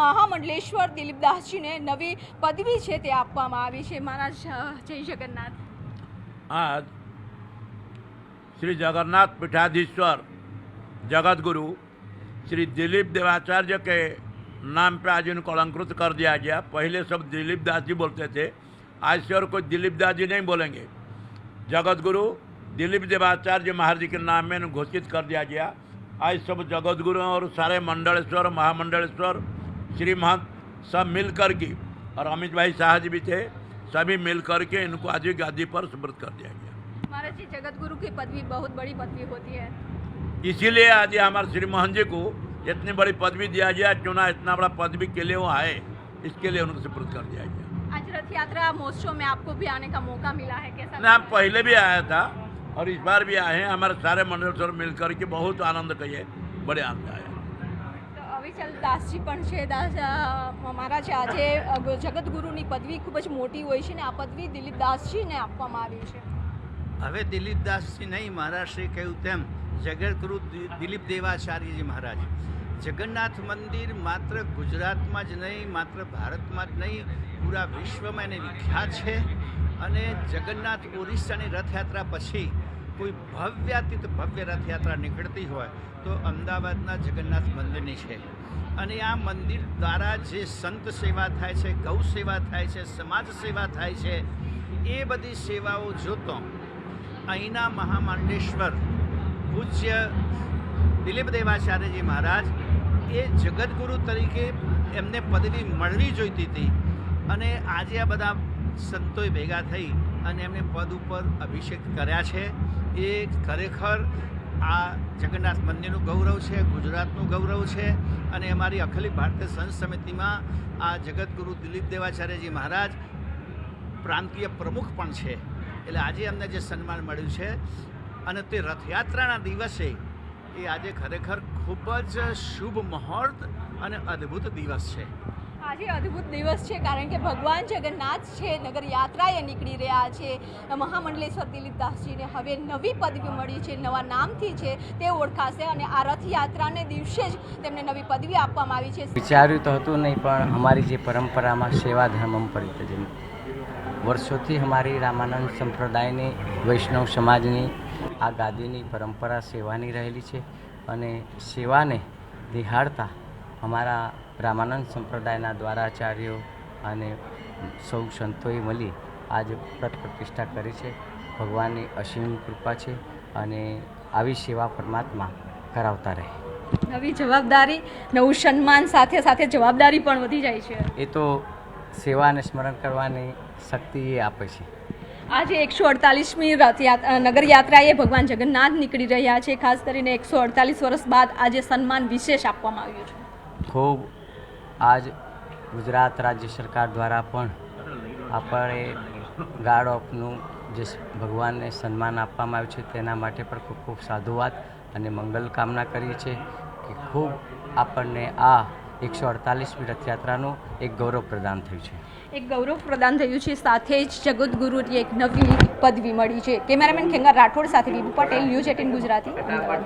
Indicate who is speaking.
Speaker 1: મહામંડલેશ્વર દિલીપદાસજીને નવી પદવી છે તે આપવામાં આવી છે। મહારાજ જય જગન્નાથ।
Speaker 2: आज श्री जगन्नाथ पीठाधीश्वर जगत गुरु श्री दिलीप देवाचार्य के नाम पे आज इनको अलंकृत कर दिया गया। पहले सब दिलीप दास जी बोलते थे, आज से और कोई दिलीप दास जी नहीं बोलेंगे, जगत गुरु दिलीप देवाचार्य महाराज जी के नाम में इन्हें घोषित कर दिया गया। आज सब जगत गुरु और सारे मंडलेश्वर महामंडलेश्वर श्री महंत सब मिल कर के, और अमित भाई शाह जी भी थे, सभी मिल कर के इनको आज गादी पर सुपुर्द कर दिया गया।
Speaker 1: महाराज जी, जगत गुरु की पदवी बहुत बड़ी पदवी होती है,
Speaker 2: इसीलिए आज हमारे श्री मोहन जी को इतनी बड़ी पदवी दिया गया। क्यों ना इतना बड़ा पदवी के लिए वो आए, इसके लिए उनको सुपुर्द कर दिया गया।
Speaker 1: आज रथ यात्रा महोत्सव में आपको भी आने का मौका मिला है, कैसा?
Speaker 2: मैं पहले भी आया था और इस बार भी आए हैं। हमारे सारे मंडलेश्वर मिल कर के बहुत आनंद कहिए, बड़े आनंद आए।
Speaker 1: તો અવિચલ દાસજી પણ છે। મહારાજ, આજે જગત ગુરુની પદવી ખૂબ જ મોટી હોય છે ને આ પદવી દિલીપ દાસજીને આપવામાં આવી છે।
Speaker 3: હવે દિલીપદાસજી નહીં, મહારાજશ્રી કહ્યું તેમ જગતગુરુ દિલીપ દેવાચાર્યજી મહારાજ। જગન્નાથ મંદિર માત્ર ગુજરાતમાં જ નહીં, માત્ર ભારતમાં જ નહીં, પૂરા વિશ્વમાં એને વિખ્યાત છે। અને જગન્નાથ ઓરિસ્સાની રથયાત્રા પછી કોઈ ભવ્યાતીત ભવ્ય રથયાત્રા નીકળતી હોય તો અમદાવાદના જગન્નાથ મંદિરની છે। અને આ મંદિર દ્વારા જે સંત સેવા થાય છે, ગૌ સેવા થાય છે, સમાજ સેવા થાય છે, એ બધી સેવાઓ જોતો અહીંના મહામાંડેશ્વર પૂજ્ય દિલીપ દેવાચાર્યજી મહારાજ એ જગતગુરુ તરીકે એમને પદવી મળવી જોઈતી હતી। અને આજે આ બધા સંતોએ ભેગા થઈ અને એમને પદ ઉપર અભિષેક કર્યા છે। એ ખરેખર આ જગન્નાથ મંદિરનું ગૌરવ છે, ગુજરાતનું ગૌરવ છે। અને અમારી અખિલ ભારતીય સંત સમિતિમાં આ જગતગુરુ દિલીપ દેવાચાર્યજી મહારાજ પ્રાંતીય પ્રમુખ પણ છે। એટલે આજે અમને જે સન્માન મળ્યું છે અને તે રથયાત્રાના દિવસે એ આજે ખરેખર ખૂબ જ શુભ મુહૂર્ત અને અદ્ભુત દિવસ છે।
Speaker 1: આજે અદ્ભુત દિવસ છે કારણ કે ભગવાન જગન્નાથ છે નગર યાત્રાએ નીકળી રહ્યા છે। મહામંડલેશ્વર દિલીપદાસજીને હવે નવી પદવી મળી છે, નવા નામથી છે તે ઓળખાશે અને આ રથયાત્રાને દિવસે જ તેમને નવી પદવી આપવામાં આવી છે।
Speaker 4: વિચાર્યું તો હતું નહીં, પણ અમારી જે પરંપરામાં સેવા ધર્મમ પરિત્યજ્યમ વર્ષોથી અમારી રામાનંદ સંપ્રદાયની વૈષ્ણવ સમાજની આ ગાદીની પરંપરા સેવાની રહેલી છે। અને સેવાને નિહાળતા અમારા રામાનંદ સંપ્રદાયના દ્વારાચાર્યો અને સૌ સંતોએ મળી આજ વ્રત પ્રતિષ્ઠા કરી છે। ભગવાનની અસીમ કૃપા છે અને આવી સેવા પરમાત્મા કરાવતા રહે।
Speaker 1: નવી જવાબદારી, નવું સન્માન, સાથે સાથે જવાબદારી પણ વધી જાય છે।
Speaker 4: એ તો સેવાને સ્મરણ કરવાની શક્તિ એ આપે છે।
Speaker 1: આજે 148મી નગર યાત્રાએ ભગવાન જગન્નાથ નીકળી રહ્યા છે। ખાસ કરીને 148 વર્ષ બાદ આજે સન્માન વિશેષ આપવામાં આવ્યું છે।
Speaker 4: ખૂબ આજ ગુજરાત રાજ્ય સરકાર દ્વારા પણ આપણે ગાર્ડ ઓફનું જે ભગવાનને સન્માન આપવામાં આવ્યું છે તેના માટે પણ ખૂબ ખૂબ સાધુવાદ અને મંગલ કામના કરીએ છીએ કે ખૂબ આપણને આ 148મી રથયાત્રાનું એક ગૌરવ પ્રદાન થયું છે।
Speaker 1: એક ગૌરવ પ્રદાન થયું છે, સાથે જ જગતગુરુની એક નવી પદવી મળી છે। કેમેરામેન ખેંગાર રાઠોડ સાથે બીબુ પટેલ, ન્યૂઝ 18 ગુજરાતી, અમદાવાદ।